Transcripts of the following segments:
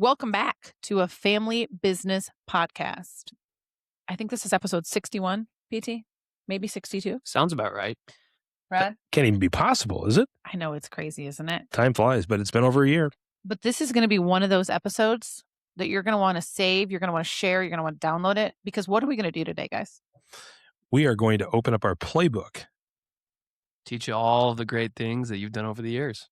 Welcome back to a family business podcast. I think this is episode 61, PT, maybe 62. Sounds about right. Brad? Can't even be possible, is it? I know it's crazy, isn't it? Time flies, but it's been over a year. But this is going to be one of those episodes that you're going to want to save, you're going to want to share, you're going to want to download it. Because what are we going to do today, guys? We are going to open up our playbook. Teach you all the great things that you've done over the years.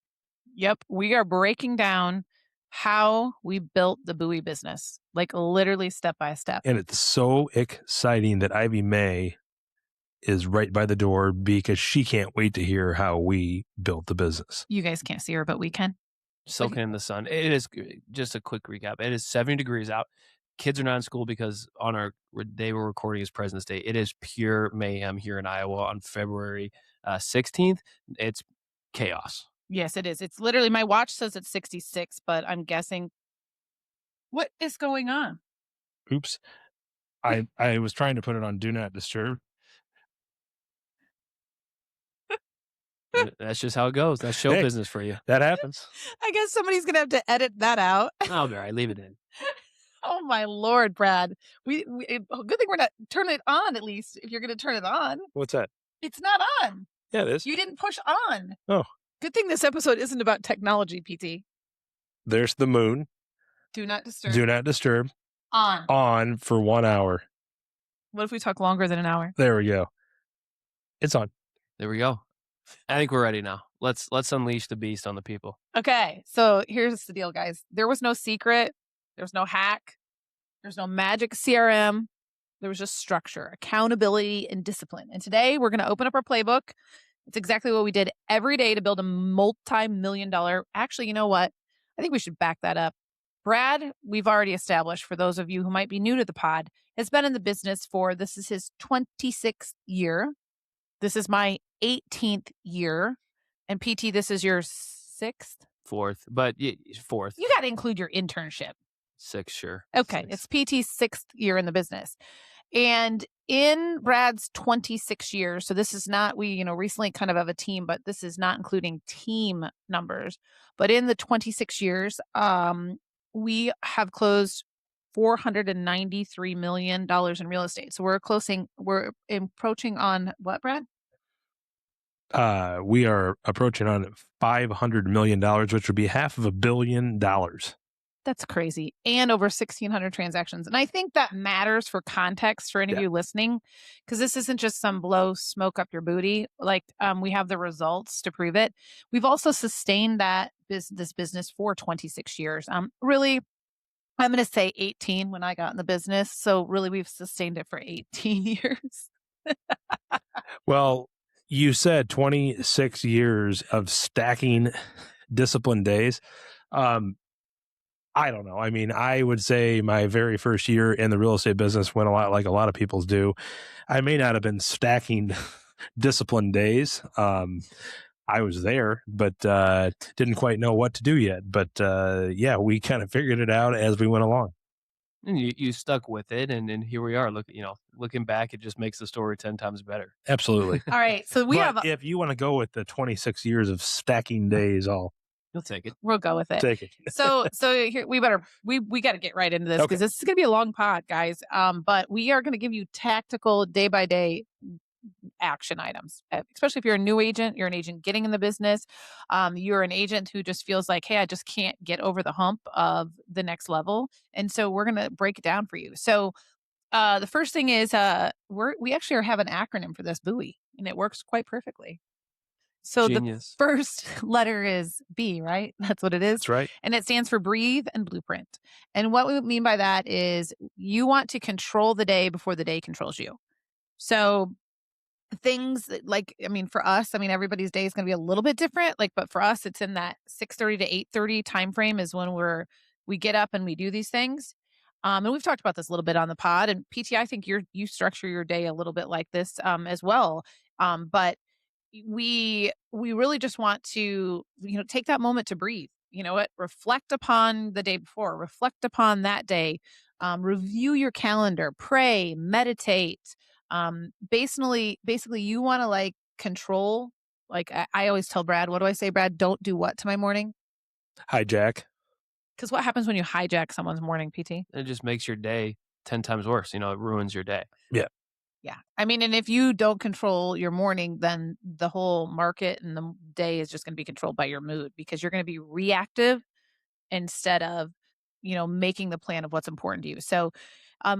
Yep. We are breaking down how we built the buoy business, like literally step by step. And it's so exciting that Ivy May is right by the door because she can't wait to hear how we built the business. You guys can't see her, but we can. Soaking in the sun. It is just a quick recap. It is 70 degrees out. Kids are not in school because on our day we're recording is President's Day. It is pure mayhem here in Iowa on February 16th. It's chaos. Yes, it is. It's literally, my watch says it's 66, but I'm guessing. What is going on? Oops. I was trying to put it on Do Not Disturb. That's just how it goes. That's show business for you. That happens. I guess somebody's going to have to edit that out. I'll be all right. Leave it in. Oh, my Lord, Brad. Good thing we're not turning it on, at least, if you're going to turn it on. What's that? It's not on. Yeah, it is. You didn't push on. Oh. Good thing this episode isn't about technology, PT. There's the moon. Do not disturb. Do Not Disturb. On. On for 1 hour. What if we talk longer than an hour? There we go. It's on. There we go. I think we're ready now. Let's unleash the beast on the people. Okay, so here's the deal, guys. There was no secret. There's no hack. There's no magic CRM. There was just structure, accountability, and discipline. And today we're going to open up our playbook. It's exactly what we did every day to build a multi-million-dollar. Actually, you know what? I think we should back that up. Brad, we've already established, for those of you who might be new to the pod, has been in the business this is his 26th year. This is my 18th year. And PT, this is your 6th? Fourth. Fourth. You got to include your internship. 6, sure. Okay. 6. It's PT's 6th year in the business. And in Brad's 26 years, so this is not, we, recently kind of have a team, but this is not including team numbers. But in the 26 years, we have closed $493 million in real estate. So we're approaching on what, Brad? We are approaching on $500 million, which would be $500 million. That's crazy. And over 1,600 transactions. And I think that matters for context for any of you listening, because this isn't just some blow smoke up your booty. Like we have the results to prove it. We've also sustained this business for 26 years. Really, I'm going to say 18 when I got in the business. So really, we've sustained it for 18 years. Well, you said 26 years of stacking disciplined days. I don't know. I mean, I would say my very first year in the real estate business went a lot like a lot of people's do. I may not have been stacking disciplined days. I was there, but didn't quite know what to do yet. But we kind of figured it out as we went along. And you stuck with it, and here we are. Looking back, it just makes the story 10 times better. Absolutely. All right, so if you want to go with the 26 years of stacking days, You'll take it. We'll go with it. Take it. So here we got to get right into this because this is going to be a long pod, guys. But we are going to give you tactical day by day action items, especially if you're a new agent, you're an agent getting in the business. You're an agent who just feels like, hey, I just can't get over the hump of the next level. And so we're going to break it down for you. So the first thing is we actually have an acronym for this buoy, and it works quite perfectly. So Genius. The first letter is B, right? That's what it is. That's right. And it stands for breathe and blueprint. And what we mean by that is you want to control the day before the day controls you. So things for us, everybody's day is going to be a little bit different. But for us, it's in that 6:30 to 8:30 time frame is when we get up and we do these things. And we've talked about this a little bit on the pod. And PT, I think you structure your day a little bit like this as well. But we really just want to, take that moment to breathe. Reflect upon the day before, reflect upon that day, review your calendar, pray, meditate. Basically you want to control, I always tell Brad, what do I say, Brad? Don't do what to my morning? Hijack. Because what happens when you hijack someone's morning, PT? It just makes your day 10 times worse, you know, it ruins your day. Yeah. Yeah. I mean, and if you don't control your morning, then the whole market and the day is just going to be controlled by your mood because you're going to be reactive instead of, making the plan of what's important to you. So,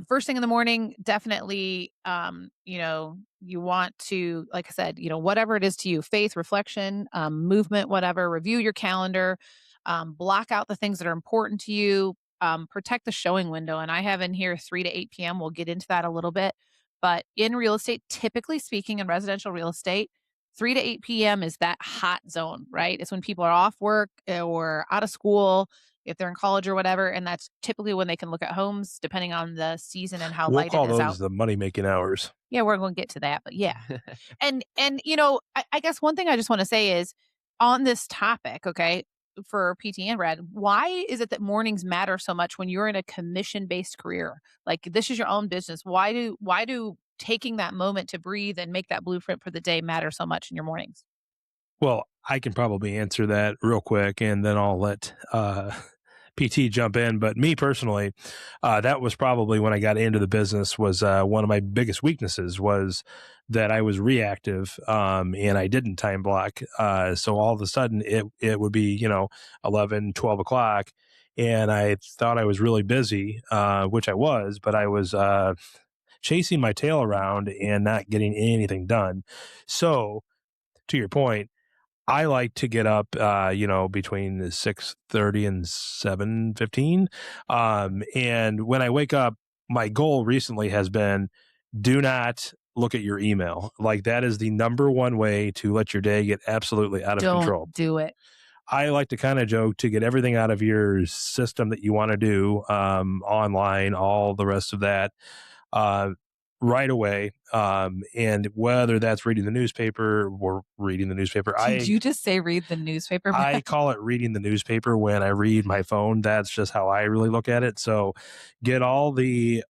first thing in the morning, definitely, you want to, like I said, whatever it is to you, faith, reflection, movement, whatever, review your calendar, block out the things that are important to you, protect the showing window. And I have in here 3 to 8 p.m. We'll get into that a little bit. But in real estate, typically speaking, in residential real estate, 3 to 8 p.m. is that hot zone, right? It's when people are off work or out of school, if they're in college or whatever, and that's typically when they can look at homes depending on the season and how We'll light it call is out. those the money making hours. Yeah, we're going to get to that, but yeah. And I guess one thing I just want to say is on this topic, okay, for PT and Brad, why is it that mornings matter so much when you're in a commission-based career? Like this is your own business. Why do taking that moment to breathe and make that blueprint for the day matter so much in your mornings? Well, I can probably answer that real quick, and then I'll let PT jump in. But me personally, that was probably when I got into the business was one of my biggest weaknesses was that I was reactive, and I didn't time block. So all of a sudden it would be, 11, 12 o'clock. And I thought I was really busy, which I was, but I was chasing my tail around and not getting anything done. So to your point, I like to get up, between the 6:30 and 7:15. And when I wake up, my goal recently has been do not look at your email. Like that is the number one way to let your day get absolutely out of Don't control. do it. I like to kind of joke to get everything out of your system that you want to do, online, all the rest of that, uh, right away. And whether that's reading the newspaper or reading the newspaper, Did you just say read the newspaper, I Brad? call it reading the newspaper when I read my phone. That's just how I really look at it. So get all the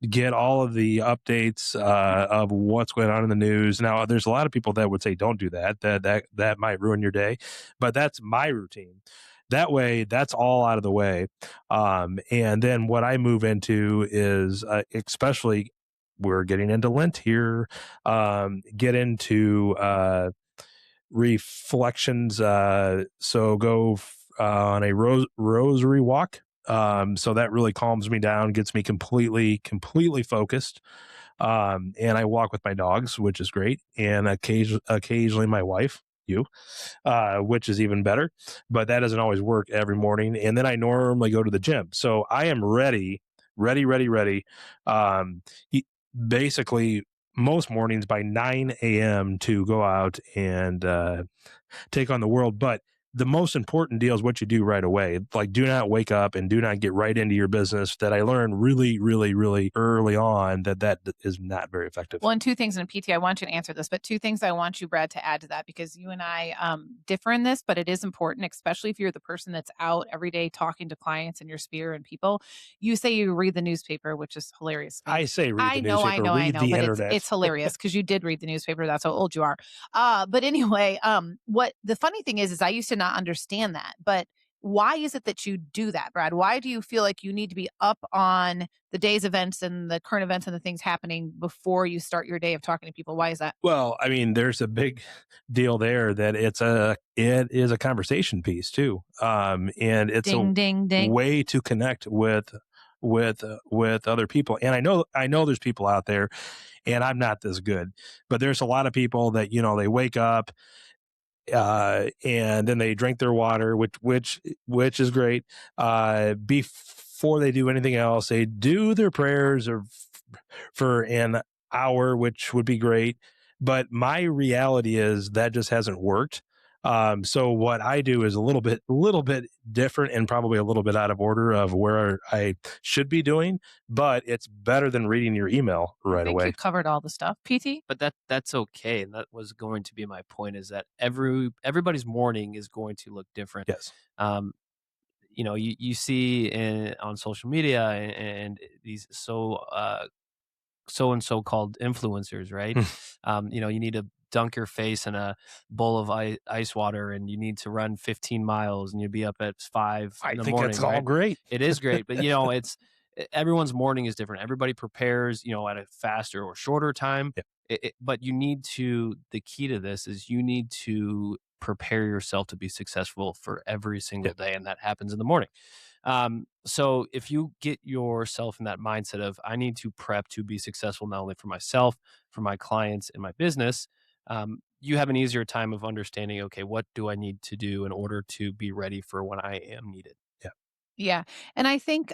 get all of the updates of what's going on in the news. Now, there's a lot of people that would say don't do that. That might ruin your day, but that's my routine. That way, that's all out of the way. And then what I move into is, especially we're getting into Lent here. Get into reflections. So go on a rosary walk. So that really calms me down, gets me completely focused. And I walk with my dogs, which is great, and occasionally my wife, you, which is even better. But that doesn't always work every morning. And then I normally go to the gym, so I am ready. Um, e- Basically, most mornings by 9 a.m. to go out and take on the world. But the most important deal is what you do right away. Like, do not wake up and do not get right into your business. That I learned really early on that is not very effective. Well, and two things in a PT, I want you to answer this, but two things I want you, Brad, to add to that because you and I differ in this, but it is important, especially if you're the person that's out every day talking to clients in your sphere and people. You say you read the newspaper, which is hilarious to me. I say read I the know, I newspaper, know, I read know, the but it's internet. hilarious because you did read the newspaper. That's how old you are. But anyway, what the funny thing is I used to not understand that, but why is it that you do that, Brad? Why do you feel like you need to be up on the day's events and the current events and the things happening before you start your day of talking to people? Why is that? Well, I mean, there's a big deal there that it is a conversation piece too, and it's a Ding, ding, ding. way to connect with other people. And I know there's people out there, and I'm not this good, but there's a lot of people that they wake up and then they drink their water, which is great. Before they do anything else, they do their prayers for an hour, which would be great. But my reality is that just hasn't worked. So what I do is a little bit different and probably a little bit out of order of where I should be doing, but it's better than reading your email I right think away. you covered all the stuff. PT? But that's okay, and that was going to be my point is that everybody's morning is going to look different. Yes. Um, you see on social media and these so and so called influencers, right? You need to dunk your face in a bowl of ice water and you need to run 15 miles and you'd be up at 5 I in the think that's morning, all right? great. It is great, but everyone's morning is different. Everybody prepares, at a faster or shorter time. Yeah, But the key to this is you need to prepare yourself to be successful for every yeah, single day. And that happens in the morning. So if you get yourself in that mindset of, I need to prep to be successful, not only for myself, for my clients and my business, you have an easier time of understanding, okay, what do I need to do in order to be ready for when I am needed? yeah, Yeah. And I think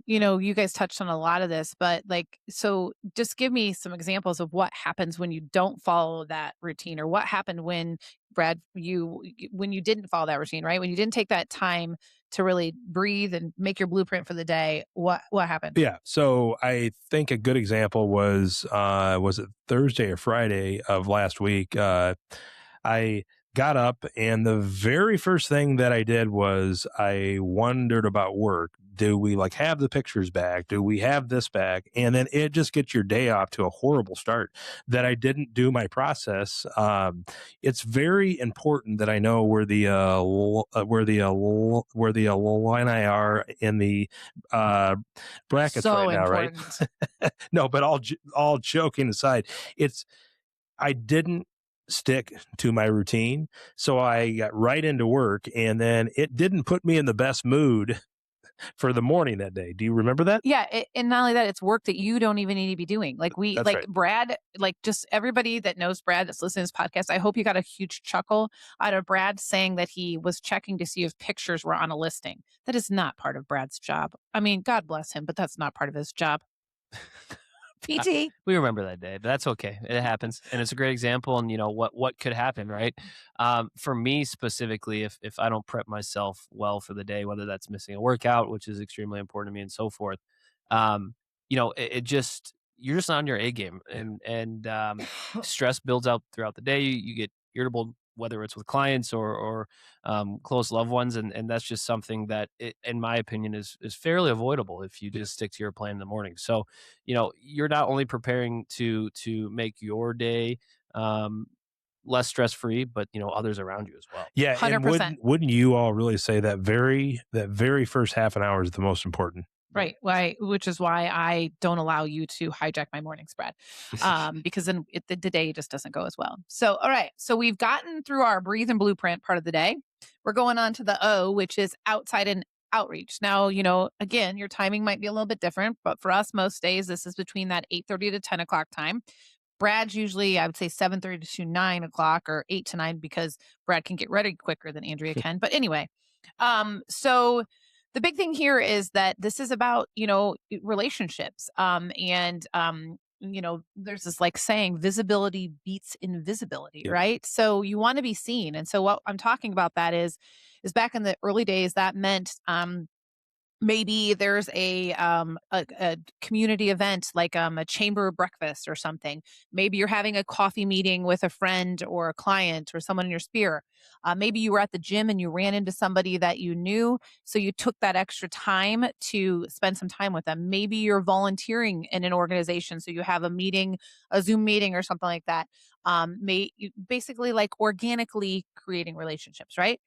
you guys touched on a lot of this, but like so just give me some examples of what happens when you don't follow that routine, or what happened when when you didn't follow that routine, right? When you didn't take that time to really breathe and make your blueprint for the day. What happened? yeah. So I think a good example was it Thursday or Friday of last week? I got up, and the very first thing that I did was I wondered about work. Do we like have the pictures back? Do we have this back? And then it just gets your day off to a horrible start that I didn't do my process. It's very important that I know where the line I are in the uh, brackets So right now, right? important. No, but all joking aside, it's I didn't stick to my routine. So I got right into work, and then it didn't put me in the best mood for the morning that day. Do you remember that? Yeah, and not only that, it's work that you don't even need to be doing. That's Like right. Brad, like just everybody that knows Brad that's listening to this podcast, I hope you got a huge chuckle out of Brad saying that he was checking to see if pictures were on a listing. That is not part of Brad's job. I mean, God bless him, but that's not part of his job. Uh, PT. we remember that day, but that's okay. It happens, and it's a great example. And what could happen, right? For me specifically, if I don't prep myself well for the day, whether that's missing a workout, which is extremely important to me, and so forth, it just you're just not on your A game, Yeah. and stress builds out throughout the day. You get irritable, whether it's with clients or close loved ones, and that's just something that, in my opinion, is fairly avoidable if you Yeah. just stick to your plan in the morning. So you're not only preparing to make your day um, less stress free, but Mm. others around you as well. Yeah, and 100%. wouldn't you all really say that very first half an hour is the most important? Right. Why? Which is why I don't allow you to hijack my morning spread, because then the day just doesn't go as well. So, all right. So we've gotten through our breathe and blueprint part of the day. We're going on to the O, which is outside and outreach. Now, again, your timing might be a little bit different, but for us, most days this is between that 8:30 to 10 o'clock time. Brad's usually, I would say, 7:30 to 9 o'clock, or 8 to 9, because Brad can get ready quicker than Andrea can. But anyway, so the big thing here is that this is about, relationships. There's this like saying, visibility beats invisibility, Yep. right? So you want to be seen. And so what I'm talking about that is back in the early days, that meant maybe there's a community event, like a chamber breakfast or something. Maybe you're having a coffee meeting with a friend or a client or someone in your sphere. Maybe you were at the gym and you ran into somebody that you knew, so you took that extra time to spend some time with them. Maybe you're volunteering in an organization, so you have a meeting, a Zoom meeting or something like that. Basically like organically creating relationships, right?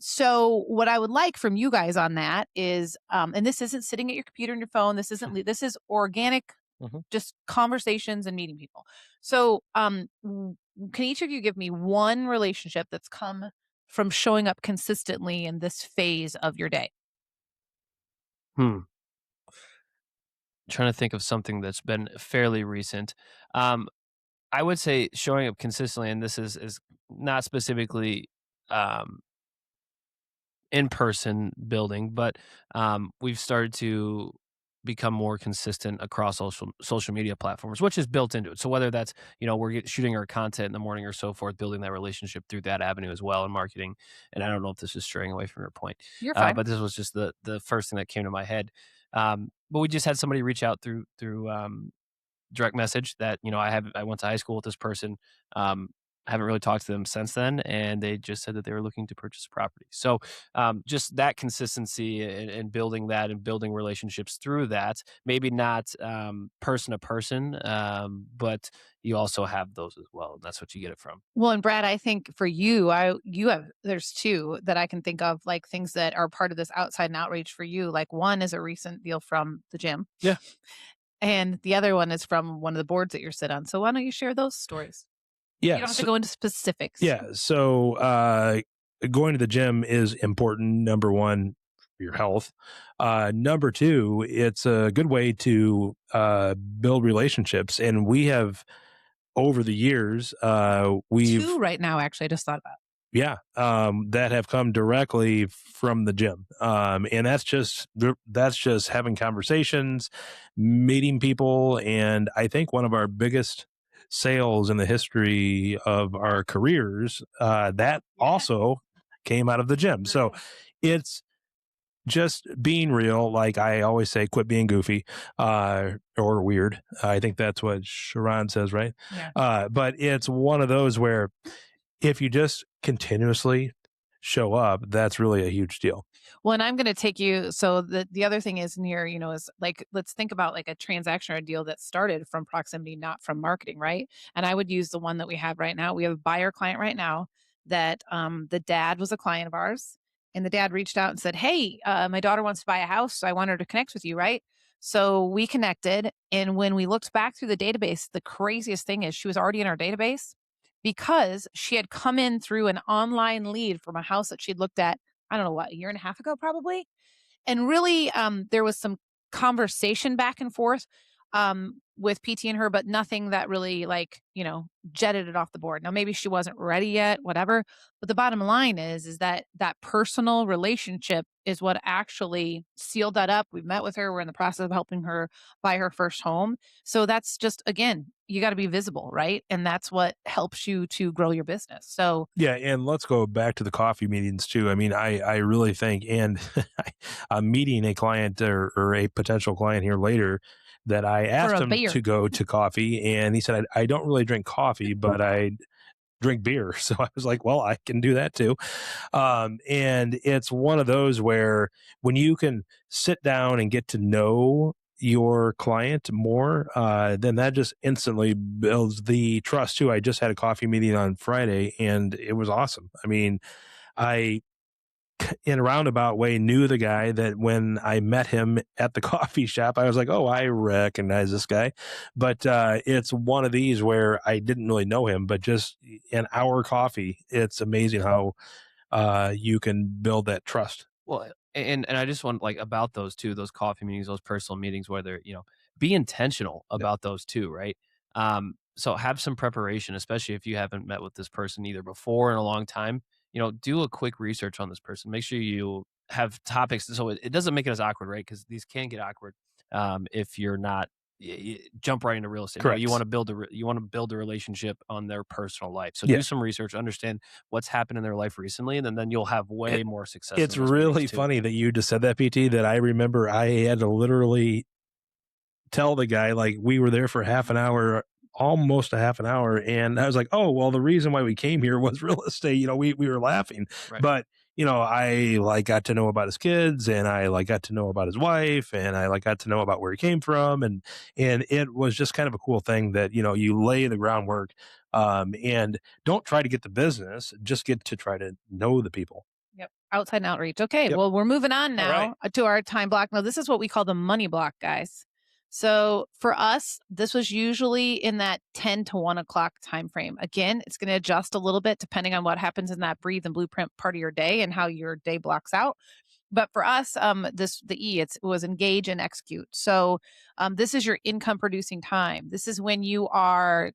So what I would like from you guys on that is, and this isn't sitting at your computer and your phone. This isn't, this is organic, Mhm. just conversations and meeting people. So, can each of you give me one relationship that's come from showing up consistently in this phase of your day? Hmm. Trying to think of something that's been fairly recent. Um, I would say showing up consistently, and this is not specifically um, in-person building, but we've started to become more consistent across social media platforms, which is built into it. So whether that's, shooting our content in the morning or so forth, building that relationship through that avenue as well, and marketing. And I don't know if this is straying away from your point, You're fine. but this was just the first thing that came to my head. But we just had somebody reach out through direct message that, I went to high school with this person. I haven't really talked to them since then, and they just said that they were looking to purchase a property. So, just that consistency and building that and building relationships through that, maybe not person to person, but you also have those as well. And that's what you get it from. Well, and Brad, I think for you, you have there's two that I can think of, like things that are part of this outside and outreach for you. Like one is a recent deal from the gym, Yeah. and the other one is from one of the boards that you're sit on. So why don't you share those stories? You Yeah. don't have to So, go into specifics. yeah. So, going to the gym is important. Number one, for your health. Number two, it's a good way to build relationships. And we have, over the years, we've, Two right now, actually, I just thought about. yeah, that have come directly from the gym. And that's just having conversations, meeting people. And I think one of our biggest sales in the history of our careers, that Yeah, also came out of the gym. So right. it's just being real. Like I always say, quit being goofy, or weird. I think that's what Sharon says, right? Yeah. But it's one of those where if you just continuously show up, that's really a huge deal. Well, and I'm going to take you. So the other thing is in here, is like let's think about like a transaction or a deal that started from proximity, not from marketing, right? And I would use the one that we have right now. We have a buyer client right now that the dad was a client of ours, and the dad reached out and said, "Hey, my daughter wants to buy a house, so I want her to connect with you, right?" So we connected, and when we looked back through the database, the craziest thing is she was already in our database because she had come in through an online lead from a house that she'd looked at, I don't know what, a year and a half ago, probably. And really, there was some conversation back and forth with PT and her, but nothing that really like, jetted it off the board. Now, maybe she wasn't ready yet, whatever. But the bottom line is that that personal relationship is what actually sealed that up. We've met with her. We're in the process of helping her buy her first home. So that's just, again, you got to be visible, right? And that's what helps you to grow your business. So, Yeah, and let's go back to the coffee meetings too. I mean, I really think, and I'm meeting a client or a potential client here later that I for asked a him to beer, go to coffee, and he said, I don't really drink coffee, but I drink beer. So I was like, well, I can do that too. And it's one of those where when you can sit down and get to know your client more, then that just instantly builds the trust too. I just had a coffee meeting on Friday and it was awesome. I mean, I in a roundabout way knew the guy that when I met him at the coffee shop, I was like, oh, I recognize this guy. But it's one of these where I didn't really know him, but just an hour coffee, it's amazing how you can build that trust. Well, and I just want like about those two, those coffee meetings, those personal meetings, whether be intentional Yep. about those too, right? So have some preparation, especially if you haven't met with this person either before in a long time. Do a quick research on this person. Make sure you have topics so it doesn't make it as awkward, right? Because these can get awkward if you're not jump right into real estate. No, you want Correct. to you want to build a relationship on their personal life. So Yeah. do some research, understand what's happened in their life recently, and then you'll have way It, more success it's in those meetings really too. funny that you just said that, PT, that I remember I had to literally tell the guy, like, we were there for half an hour, almost a half an hour, and I was like, oh, well, the reason why we came here was real estate. We were laughing, Right. but I like got to know about his kids, and I like got to know about his wife, and I like got to know about where he came from, and it was just kind of a cool thing that you lay the groundwork, and don't try to get the business, just get to try to know the people. yep, outside and outreach. Okay, Yep. well, we're moving on All right. now to our time block. Now, this is what we call the money block, guys. So for us, this was usually in that 10 to 1 o'clock time frame. Again, it's going to adjust a little bit depending on what happens in that breathe and blueprint part of your day and how your day blocks out. But for us, it was engage and execute. So this is your income producing time. This is when you are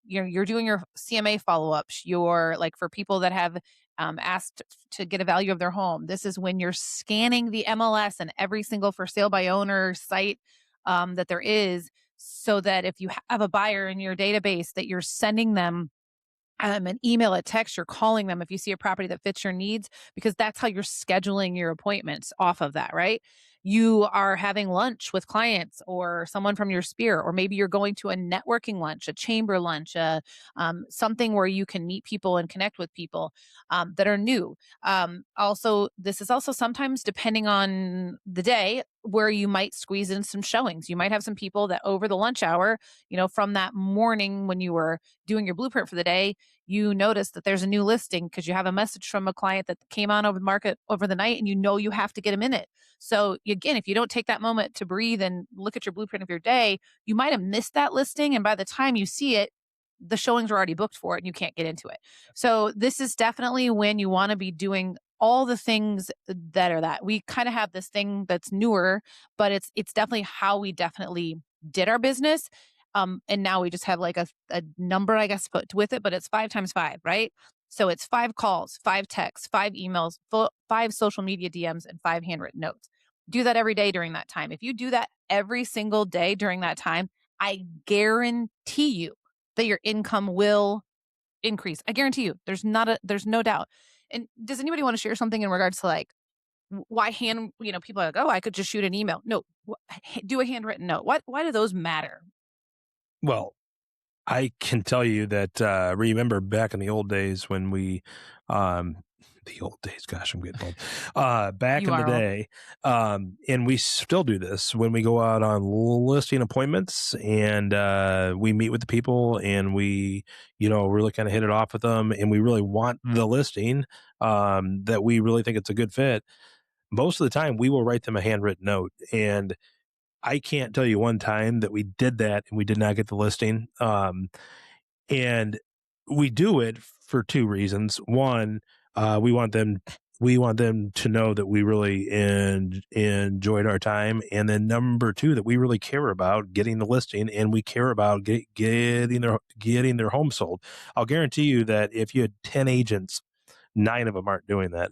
you're doing your CMA follow ups. You're like for people that have asked to get a value of their home. This is when you're scanning the MLS and every single for sale by owner site that there is, so that if you have a buyer in your database, that you're sending them an email, a text, you're calling them if you see a property that fits your needs, because that's how you're scheduling your appointments off of that, right? you are having lunch with clients or someone from your sphere, or maybe you're going to a networking lunch, a chamber lunch, something where you can meet people and connect with people that are new. Also, this is also sometimes depending on the day where you might squeeze in some showings. You might have some people that over the lunch hour, from that morning when you were doing your blueprint for the day, you notice that there's a new listing because you have a message from a client that came on over the market over the night and you have to get them in it. So again, if you don't take that moment to breathe and look at your blueprint of your day, you might have missed that listing. And by the time you see it, the showings are already booked for it and you can't get into it. So this is definitely when you want to be doing all the things that are that. We kind of have this thing that's newer, but it's definitely how we definitely did our business. And now we just have like a number, I guess, put with it, but it's 5 times 5, right? So it's 5 calls, 5 texts, 5 emails, 5 social media DMs, and 5 handwritten notes. Do that every day during that time. If you do that every single day during that time, I guarantee you that your income will increase. I guarantee you. There's no doubt. And does anybody want to share something in regards to like why people are like, oh, I could just shoot an email. No, do a handwritten note. Why do those matter? Well, I can tell you that remember back in the old days when um, the old days, gosh, I'm getting old. Back You in the are old. day, and we still do this when we go out on listing appointments and we meet with the people and we, really kind of hit it off with them and we really want the listing that we really think it's a good fit. Most of the time, we will write them a handwritten note and I can't tell you one time that we did that and we did not get the listing. And we do it for two reasons. One, we want them to know that we really enjoyed our time, and then number two, that we really care about getting the listing and we care about getting their home sold. I'll guarantee you that if you had 10 agents, 9 of them aren't doing that.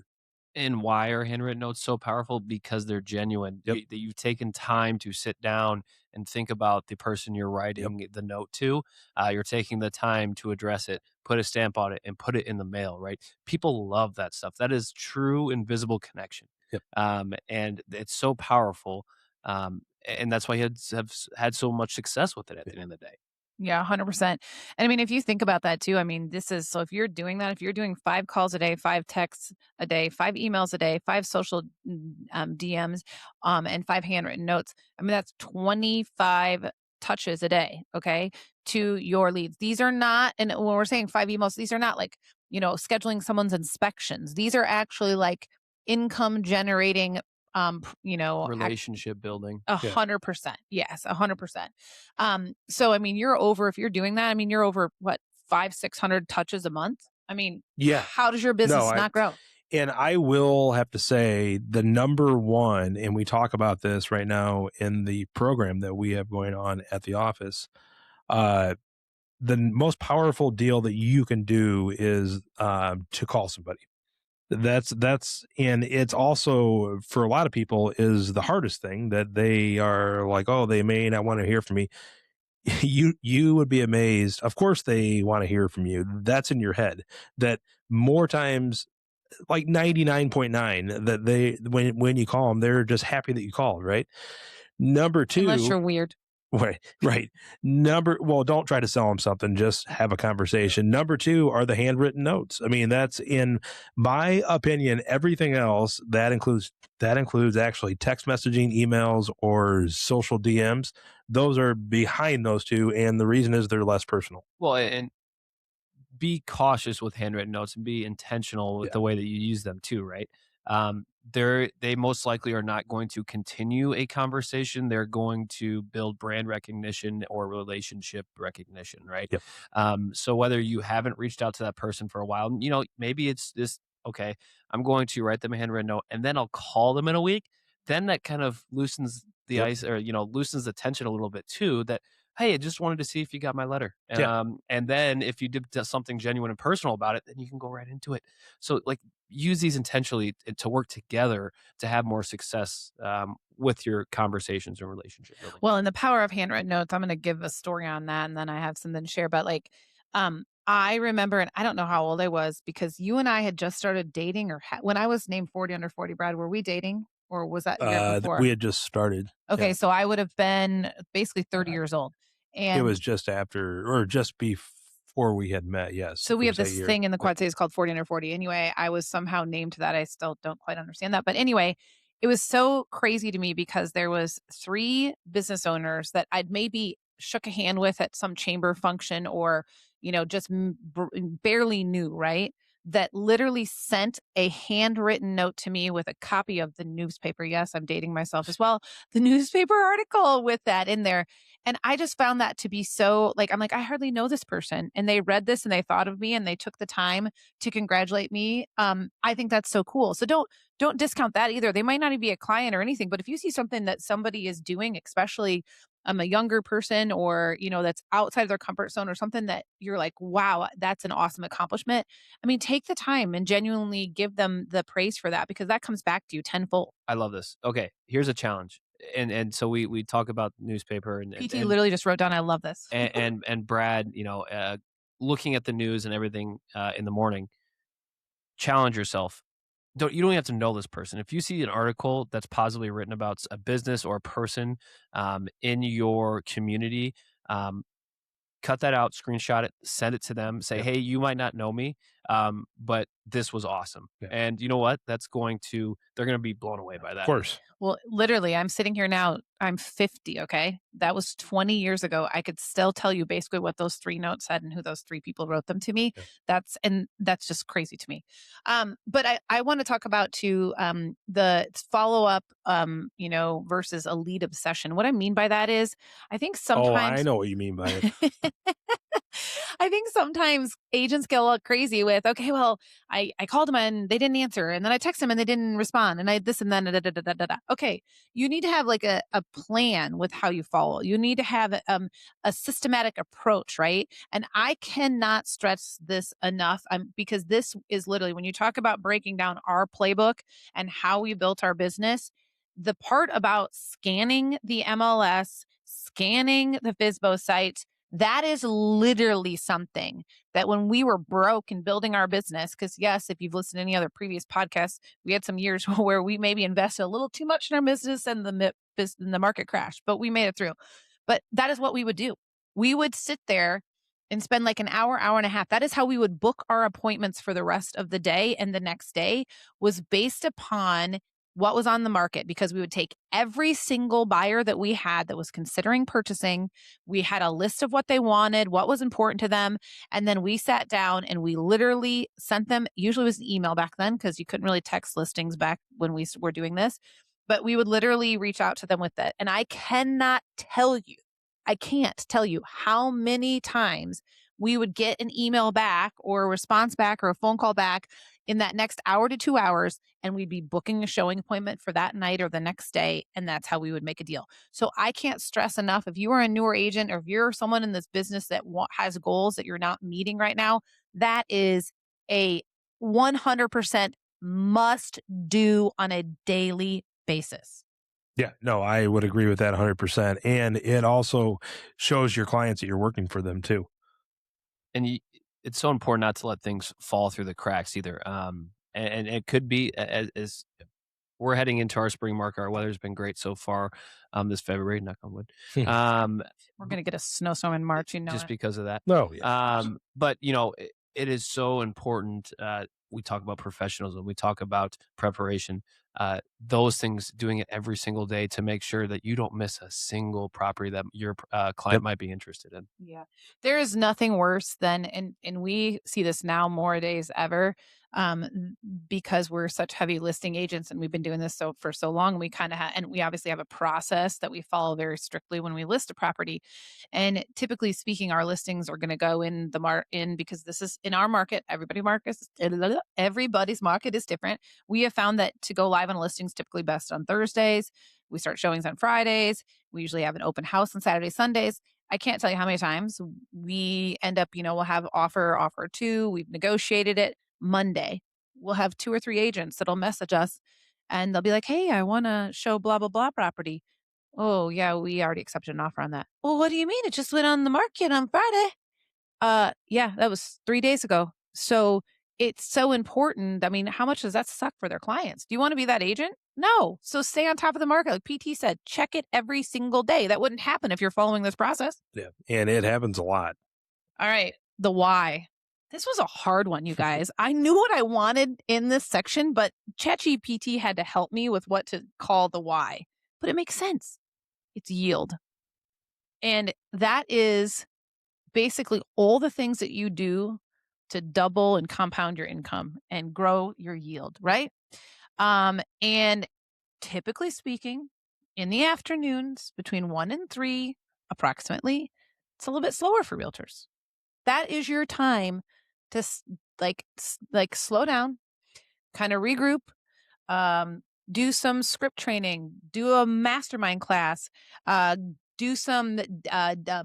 And why are handwritten notes so powerful? Because they're genuine. Yep. That you've taken time to sit down and think about the person you're Yep. writing the note to. You're taking the time to address it, put a stamp on it, and put it in the mail, right? People love that stuff. That is true invisible connection. Yep. And it's so powerful. And that's why have had so much success with it at the end of the day. Yeah, 100%. And I mean, if you think about that too, I mean, this is so if you're doing that, if you're doing 5 calls a day, 5 texts a day, 5 emails a day, 5 social DMs, and 5 handwritten notes, I mean, that's 25 touches a day, okay, to your leads. These are not, and when we're saying 5 emails, these are not like, scheduling someone's inspections. These are actually like income generating, Relationship building. a Yeah. 100%. Yes, 100%. So I mean, you're over if you're doing that. I mean, you're over what 500-600 touches a month. I mean, Yeah. how does your No, business not grow? and I will have to say the number one, and we talk about this right now in the program that we have going on at the office. Uh, the most powerful deal that you can do is to call somebody. And it's also for a lot of people is the hardest thing that they are like, oh, they may not want to hear from me. You would be amazed. Of course, they want to hear from you. That's in your head. That more times like 99.9 that they when you call them they're just happy that you called, right? Number Unless 2, you're weird. right. Well, don't try to sell them something, just have a conversation. Number 2 are the handwritten notes. I mean, that's in my opinion. Everything else that includes actually text messaging, emails, or social DMs. Those are behind those two, and the reason is they're less personal. Well, and be cautious with handwritten notes and be intentional with Yeah. the way that you use them too, right? They most likely are not going to continue a conversation. They're going to build brand recognition or relationship recognition, right? Yep. So whether you haven't reached out to that person for a while, maybe it's this. Okay, I'm going to write them a handwritten note, and then I'll call them in a week. Then that kind of loosens the Yep. ice, or loosens the tension a little bit too. That hey, I just wanted to see if you got my letter. Yeah. And then if you did something genuine and personal about it, then you can go right into it. So like use these intentionally to work together to have more success with your conversations and relationship building. Well, and the power of handwritten notes, I'm going to give a story on that, and then I have something to share. But like, I remember, and I don't know how old I was because you and I had just started dating, or when I was named 40 under 40. Brad, were we dating? or was that year before? We had just started. Okay, Yeah. so I would have been basically 30 years old. It And was just after or just before we had met. Yes, so it we have was that this year. thing in the Yep. Quad Cities called 40 under 40. Anyway, I was somehow named that. I still don't quite understand that. But anyway, it was so crazy to me because there was 3 business owners that I'd maybe shook a hand with at some chamber function or, just barely knew, right? That literally sent a handwritten note to me with a copy of the newspaper. Yes, I'm dating myself as well. The newspaper article with that in there. And I just found that to be so like, I'm like, I hardly know this person. And they read this and they thought of me and they took the time to congratulate me. I think that's so cool. So don't discount that either. They might not even be a client or anything, but if you see something that somebody is doing, especially a younger person or, that's outside of their comfort zone or something that you're like, wow, that's an awesome accomplishment. I mean, take the time and genuinely give them the praise for that because that comes back to you tenfold. I love this. Okay, here's a challenge. And so we talk about newspaper PT literally just wrote down, I love this. and Brad, looking at the news and everything in the morning, challenge yourself. You don't have to know this person. If you see an article that's positively written about a business or a person in your community, um, cut that out, screenshot it, send it to them. Say, Yep. hey, you might not know me, but this was awesome. Yeah. And you know what? They're going to be blown away by Of that. course. Well, literally, I'm sitting here now. I'm 50. Okay. That was 20 years ago. I could still tell you basically what those 3 notes said and who those 3 people wrote them to me. Yeah. That's just crazy to me. But I want to talk about too, the follow up, versus a lead obsession. What I mean by that is I think Oh, I sometimes know what you mean by it. I think sometimes agents get a little crazy with, okay, well, I called them and they didn't answer. And then I texted them and they didn't respond. And I this and then da, da, da, da, da, da. Okay. You need to have like a plan with how you follow. You need to have a systematic approach, right? And I cannot stress this enough because this is literally when you talk about breaking down our playbook and how we built our business, the part about scanning the MLS, scanning the FISBO site, that is literally something that when we were broke and building our business, because yes, if you've listened to any other previous podcasts, we had some years where we maybe invested a little too much in our business and the market crashed, but we made it through. But that is what we would do. We would sit there and spend like an hour, hour and a half. That is how we would book our appointments for the rest of the day. And the next day was based upon what was on the market because we would take every single buyer that we had that was considering purchasing. We had a list of what they wanted, what was important to them. And then we sat down and we literally sent them, usually it was an email back then because you couldn't really text listings back when we were doing this. But we would literally reach out to them with it. And I can't tell you how many times we would get an email back or a response back or a phone call back in that next hour to 2 hours, and we'd be booking a showing appointment for that night or the next day, and that's how we would make a deal. So I can't stress enough, if you are a newer agent or if you're someone in this business that has goals that you're not meeting right now, that is a 100% must do on a daily basis. Yeah, no, I would agree with that 100%. And it also shows your clients that you're working for them too. And it's so important not to let things fall through the cracks either. And it could be as we're heading into our spring market. Our weather's been great so far. This February, knock on wood. We're going to get a snowstorm in March, just it. because of that. No, yeah. But it is so important. We talk about professionalism. We talk about preparation. Those things, doing it every single day to make sure that you don't miss a single property that your client Yep. might be interested in. Yeah. There is nothing worse than and we see this now more days ever, because we're such heavy listing agents and we've been doing this for so long. We kind of and we obviously have a process that we follow very strictly when we list a property. And typically speaking, our listings are going to go in because this is in our market. Everybody's market is different. We have found that to go live on listings typically best on Thursdays. We start showings on Fridays. We usually have an open house on Saturdays, Sundays. I can't tell you how many times we end up, we'll have offer 2. We've negotiated it Monday. We'll have 2 or 3 agents that'll message us and they'll be like, hey, I want to show blah, blah, blah property. Oh, yeah, we already accepted an offer on that. Well, what do you mean? It just went on the market on Friday. Yeah, that was 3 days ago. So it's so important. I mean, how much does that suck for their clients? Do you want to be that agent? No. So stay on top of the market. Like PT said, check it every single day. That wouldn't happen if you're following this process. Yeah. And it happens a lot. All right. The why. This was a hard one, you guys. I knew what I wanted in this section, but ChatGPT had to help me with what to call the why. But it makes sense. It's yield. And that is basically all the things that you do to double and compound your income and grow your yield, right? And typically speaking, in the afternoons between 1 and 3, approximately, it's a little bit slower for realtors. That is your time to like slow down, kind of regroup, um, do some script training, do a mastermind class, do some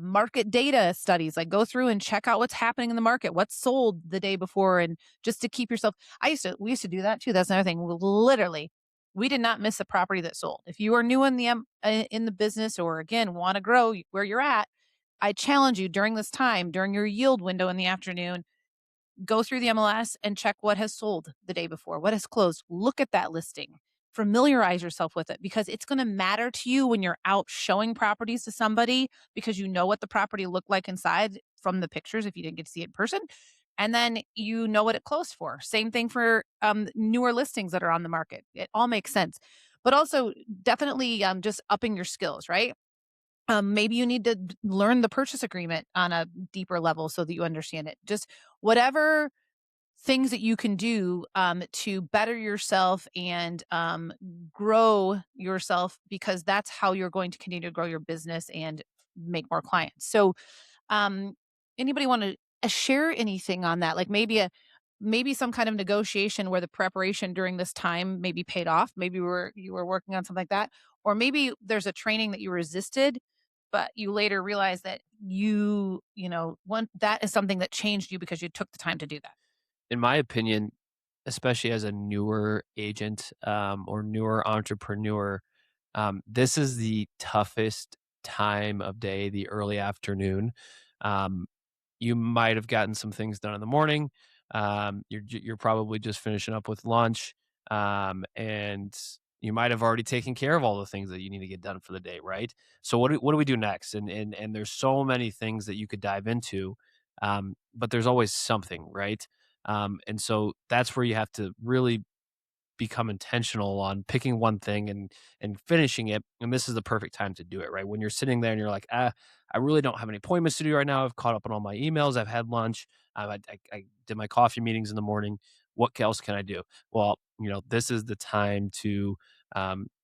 market data studies, like go through and check out what's happening in the market, what's sold the day before, and just to keep yourself. We used to do that too. That's another thing. Literally, we did not miss a property that sold. If you are new in the business, or again want to grow where you're at, I challenge you during this time, during your yield window in the afternoon, go through the MLS and check what has sold the day before, what has closed. Look at that listing. Familiarize yourself with it, because it's going to matter to you when you're out showing properties to somebody, because you know what the property looked like inside from the pictures if you didn't get to see it in person. And then you know what it closed for. Same thing for newer listings that are on the market. It all makes sense. But also definitely just upping your skills, right? Maybe you need to learn the purchase agreement on a deeper level so that you understand it. Just whatever things that you can do to better yourself and grow yourself, because that's how you're going to continue to grow your business and make more clients. So, um, anybody want to share anything on that? Like maybe some kind of negotiation where the preparation during this time maybe paid off. Maybe you were working on something like that, or maybe there's a training that you resisted, but you later realize that one that is something that changed you because you took the time to do that. In my opinion, especially as a newer agent, or newer entrepreneur, this is the toughest time of day, the early afternoon. Um, you might have gotten some things done in the morning. You're probably just finishing up with lunch, and you might have already taken care of all the things that you need to get done for the day, right? So what do we do next? And there's so many things that you could dive into, but there's always something, right? And so that's where you have to really become intentional on picking one thing and finishing it. And this is the perfect time to do it, right? When you're sitting there and you're like, I really don't have any appointments to do right now. I've caught up on all my emails. I've had lunch. I did my coffee meetings in the morning. What else can I do? Well, this is the time to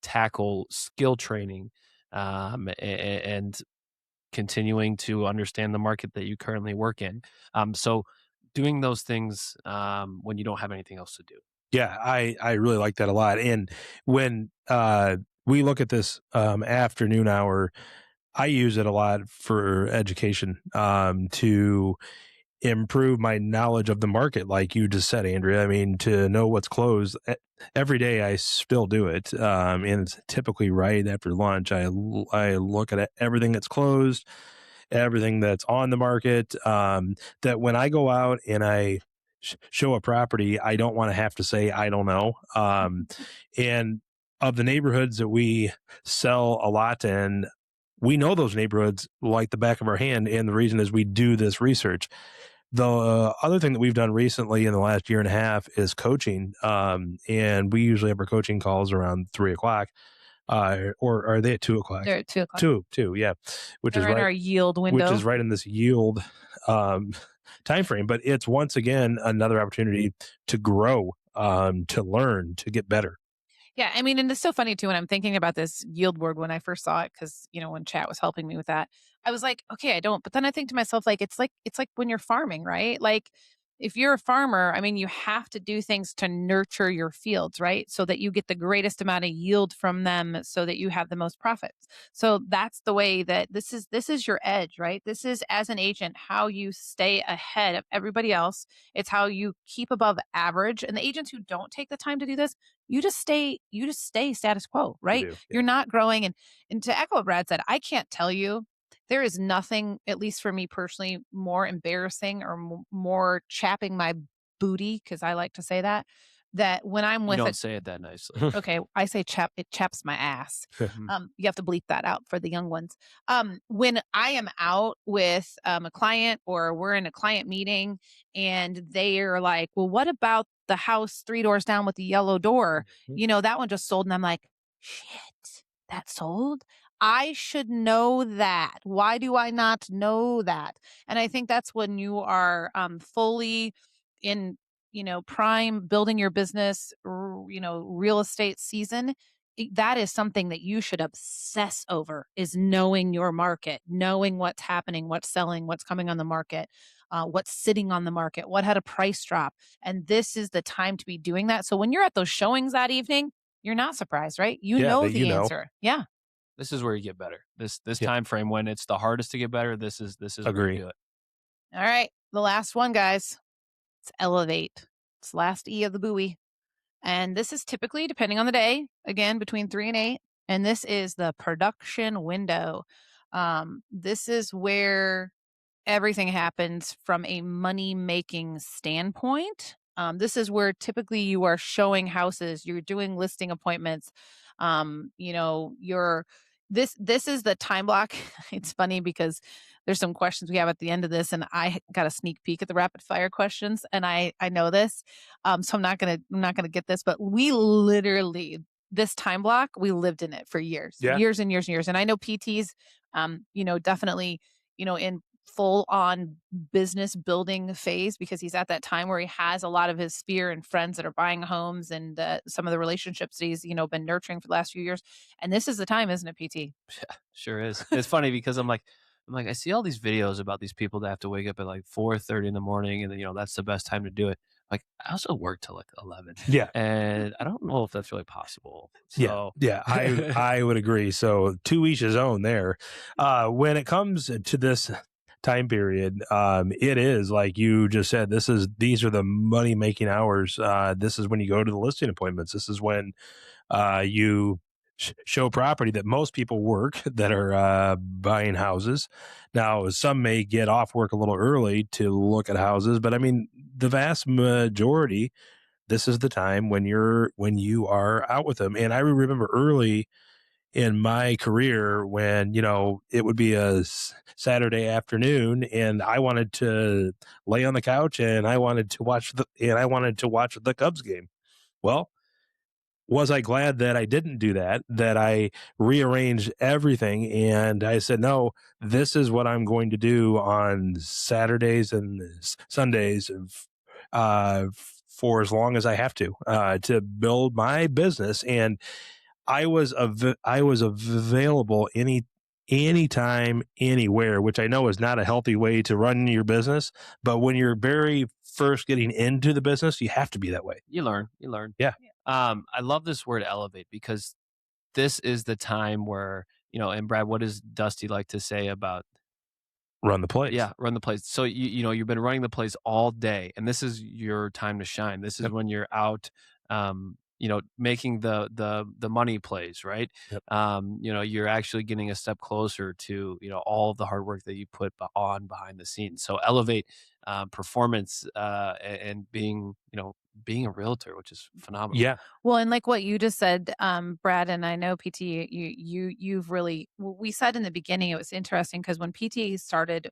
tackle skill training, and continuing to understand the market that you currently work in. So doing those things when you don't have anything else to do. Yeah, I really like that a lot. And when we look at this afternoon hour, I use it a lot for education, to improve my knowledge of the market, like you just said, Andrea. I mean, to know what's closed every day, I still do it, and it's typically right after lunch. I look at everything that's closed, everything that's on the market. That when I go out and I show a property, I don't want to have to say I don't know. And of the neighborhoods that we sell a lot in, we know those neighborhoods like the back of our hand, and the reason is we do this research. The other thing that we've done recently in the last year and a half is coaching, and we usually have our coaching calls around 3 o'clock, or are they at 2 o'clock? They're at 2 o'clock. Two, yeah, which is They're in right, our yield window. in this yield um, time frame. But it's once again another opportunity to grow, to learn, to get better. Yeah, I mean, and it's so funny too when I'm thinking about this yield word when I first saw it, because when chat was helping me with that, I was like, okay, I don't. But then I think to myself, like, it's like when you're farming, right? Like, if you're a farmer, I mean, you have to do things to nurture your fields, right? So that you get the greatest amount of yield from them, so that you have the most profits. So that's the way that this is your edge, right? This is, as an agent, how you stay ahead of everybody else. It's how you keep above average. And the agents who don't take the time to do this, you just stay status quo, We right? do, yeah. You're not growing. And to echo what Brad said, I can't tell you, there is nothing, at least for me personally, more embarrassing or more chapping my booty, because I like to say that, that when I'm You with a don't say it that nicely. okay, I say it chaps my ass. Mhm. You have to bleep that out for the young ones. When I am out with a client or we're in a client meeting and they are like, well, what about the house 3 doors down with the yellow door? Mhm. That one just sold. And I'm like, shit, that sold? I should know that. Why do I not know that? And I think that's when you are fully in prime building your business, real estate season, that is something that you should obsess over is knowing your market, knowing what's happening, what's selling, what's coming on the market, what's sitting on the market, what had a price drop. And this is the time to be doing that. So when you're at those showings that evening, you're not surprised, right? You Yeah, know that the answer. Yeah. This is where you get better. This yeah, time frame when it's the hardest to get better, this is where you agree. do it. All right. The last one, guys. It's elevate. It's last E of the buoy. And this is typically, depending on the day, again, between 3 and 8. And this is the production window. This is where everything happens from a money making standpoint. This is where typically you are showing houses, you're doing listing appointments. You're this is the time block. It's funny because there's some questions we have at the end of this, and I got a sneak peek at the rapid fire questions, and I know this, so I'm not gonna get this, but we literally this time block we lived in it for years, Yeah, years and years and years, and I know PTs, definitely in full on business building phase because he's at that time where he has a lot of his sphere and friends that are buying homes and some of the relationships that he's been nurturing for the last few years. And this is the time, isn't it, PT? Sure is. It's funny because I'm like, I see all these videos about these people that have to wake up at like 4:30 in the morning and then, that's the best time to do it. Like, I also work till like 11 yeah, and I don't know if that's really possible. yeah, So, yeah. I would agree. So to each his own. There, when it comes to this time period, it is like you just said. These are the money making hours. This is when you go to the listing appointments. This is when you show property that most people work that are buying houses. Now, some may get off work a little early to look at houses, but I mean, the vast majority, this is the time when you are out with them. And I remember early in my career when it would be a Saturday afternoon and I wanted to lay on the couch and I wanted to watch the Cubs game. Well, was I glad that I didn't do that, that I rearranged everything and I said, no, this is what I'm going to do on Saturdays and Sundays uh, for as long as I have to build my business. And I was available anytime, anywhere, which I know is not a healthy way to run your business. But when you're very first getting into the business, you have to be that way. you learn. Yeah. I love this word elevate because this is the time where, and Brad, what does Dusty like to say about Run the place. yeah, run the place. So you've been running the place all day, and this is your time to shine. This is Yep. when you're out, making the money plays, right? Yep. You're actually getting a step closer to all of the hard work that you put on behind the scenes. So elevate performance and being a realtor, which is phenomenal. Yeah. Well, and like what you just said, Brad, and I know PT, you've really. We said in the beginning it was interesting because when PT started,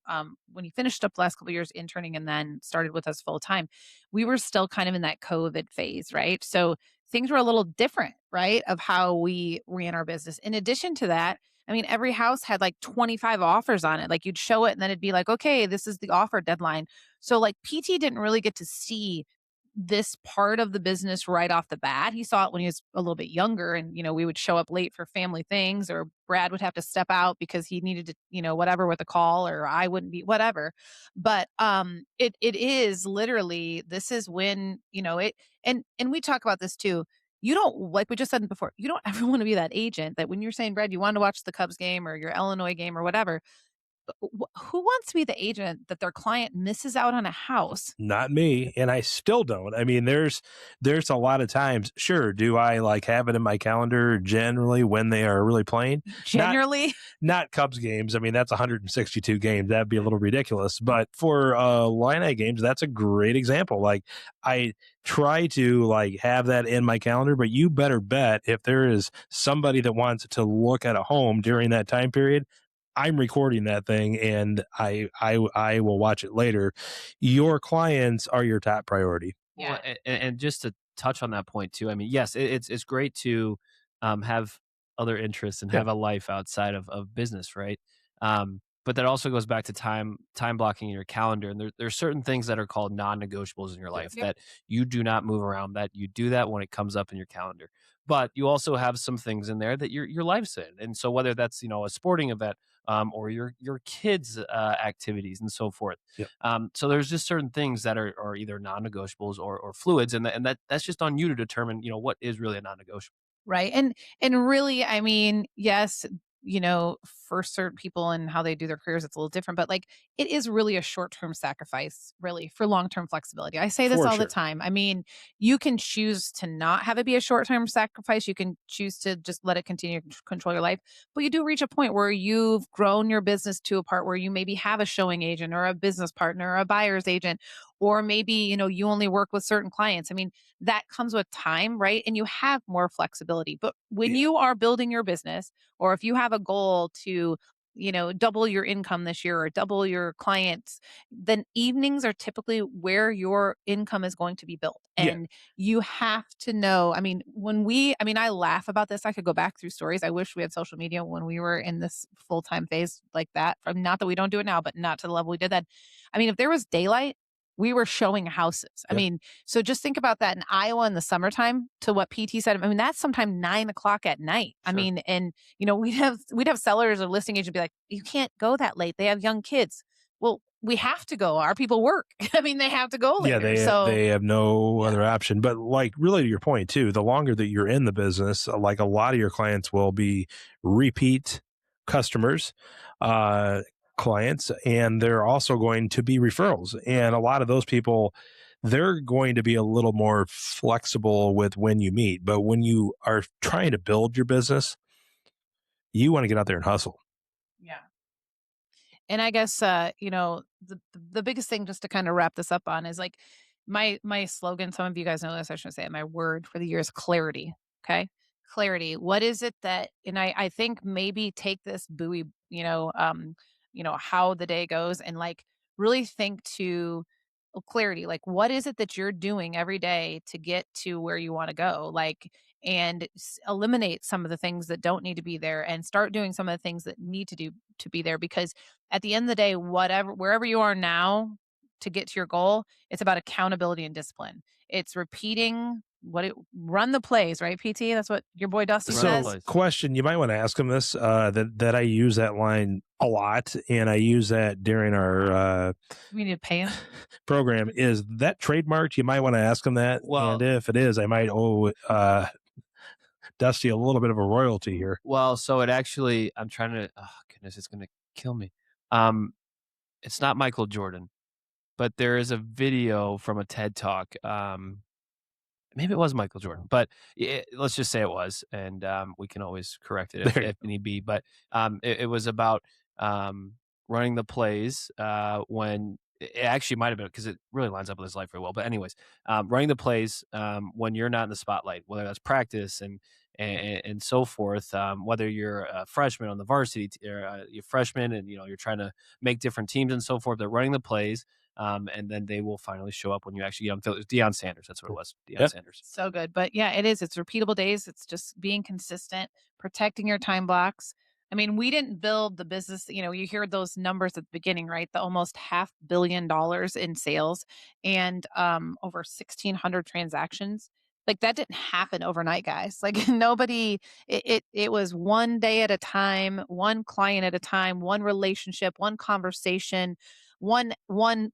when he finished up the last couple of years interning and then started with us full time, we were still kind of in that COVID phase, right? So things were a little different, right, of how we ran our business. In addition to that, I mean, every house had like 25 offers on it. Like you'd show it and then it'd be like, okay, this is the offer deadline. So like PT didn't really get to see this part of the business right off the bat. He saw it when he was a little bit younger and we would show up late for family things or Brad would have to step out because he needed to, whatever with a call or I wouldn't be whatever. But it is literally this is when, it and we talk about this too. You don't like we just said before, you don't ever want to be that agent that when you're saying, Brad, you want to watch the Cubs game or your Illinois game or whatever, Who wants to be the agent that their client misses out on a house? Not me, and I still don't. I mean, there's a lot of times, sure, do I like have it in my calendar generally when they are really playing? Not Generally, not Cubs games. I mean, that's 162 games. That'd be a little ridiculous. But for Illini games, that's a great example. Like I try to like have that in my calendar, but you better bet if there is somebody that wants to look at a home during that time period, I'm recording that thing and I will watch it later. Your clients are your top priority. Well, yeah, and just to touch on that point too, I mean, yes, it's great to have other interests and Yeah, have a life outside of business, right? But that also goes back to time blocking in your calendar, and there's certain things that are called non-negotiables in your yeah, life yep, that you do not move around. That you do that when it comes up in your calendar, but you also have some things in there that your life's in, and so whether that's a sporting event, or your kids' activities and so forth. yeah. So there's just certain things that are either non-negotiables or fluids, and that's just on you to determine, what is really a non-negotiable. right. And really, I mean, yes, for certain people and how they do their careers, it's a little different, but like it is really a short-term sacrifice, really, for long-term flexibility. I say this For all the sure. time. I mean, you can choose to not have it be a short-term sacrifice. You can choose to just let it continue to control your life. But you do reach a point where you've grown your business to a part where you maybe have a showing agent or a business partner or a buyer's agent, or maybe, you only work with certain clients. I mean, that comes with time, right? And you have more flexibility. But when Yeah. you are building your business, or if you have a goal to, double your income this year or double your clients, then evenings are typically where your income is going to be built. Yeah. And you have to know, I mean, I laugh about this. I could go back through stories. I wish we had social media when we were in this full time phase like that. From not that we don't do it now, but not to the level we did then. I mean, if there was daylight, we were showing houses. I Yeah. mean, so just think about that in Iowa in the summertime to what PT said. I mean, that's sometime 9 o'clock at night. I Sure. mean, and we'd have sellers or listing agents be like, you can't go that late. They have young kids. Well, we have to go. Our people work. I mean, they have to go Yeah, later. So they have no yeah, other option. But like really to your point too, the longer that you're in the business, like a lot of your clients will be repeat customers, uh clients, and they're also going to be referrals. And a lot of those people, they're going to be a little more flexible with when you meet. But when you are trying to build your business, you want to get out there and hustle. yeah. And I guess the biggest thing just to kind of wrap this up on is like my slogan, some of you guys know this, I shouldn't say it, my word for the year is clarity. Okay. Clarity. What is it that, and I think maybe take this buoy, how the day goes and like really think to clarity. Like what is it that you're doing every day to get to where you want to go? Like, and eliminate some of the things that don't need to be there and start doing some of the things that need to be there, because at the end of the day, wherever you are now to get to your goal, it's about accountability and discipline. It's repeating run the plays, right? PT, that's what your boy Dusty Run the So, says. place. question, you might want to ask them this, that I use that line a lot, and I use that during our We need to pay him. program. Is that trademarked? You might want to ask them that. And Well, if it is, I might owe Dusty a little bit of a royalty here. so it actually, I'm trying to. Oh goodness, it's gonna kill me. Um, it's not Michael Jordan, but there is a video from a TED Talk. Maybe it was Michael Jordan, but let's just say it was, and we can always correct it if, There you if go. need be. But it was about running the plays when it actually might have been because it really lines up with his life very well. But anyways, running the plays when you're not in the spotlight, whether that's practice and so forth. Whether you're a freshman on the varsity or you're freshman and you're trying to make different teams and so forth, they're running the plays and then they will finally show up when you actually get on field. It was Deion Sanders. That's what it was. Deion Yeah. Sanders. So good. But yeah, it is. It's repeatable days. It's just being consistent, protecting your time blocks. I mean, we didn't build the business. You hear those numbers at the beginning, right? The almost $500 million in sales and over 1,600 transactions. Like that didn't happen overnight, guys. Like nobody, it was one day at a time, one client at a time, one relationship, one conversation, one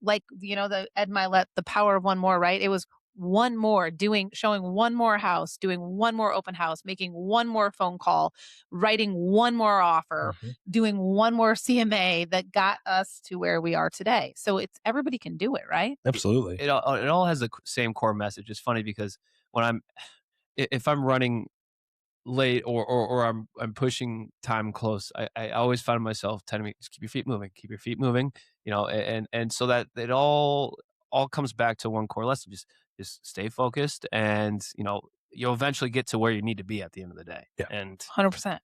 like the Ed Milet, the power of one more, right? It was one more, showing one more house, doing one more open house, making one more phone call, writing one more offer, Mhm. doing one more CMA that got us to where we are today. So it's everybody can do it, right? Absolutely. It all has the same core message. It's funny because when if I'm running late or I'm pushing time close, I always find myself telling me, just keep your feet moving, and so that it all comes back to one core lesson. Just stay focused, and you'll eventually get to where you need to be at the end of the day. Yeah. And 100%.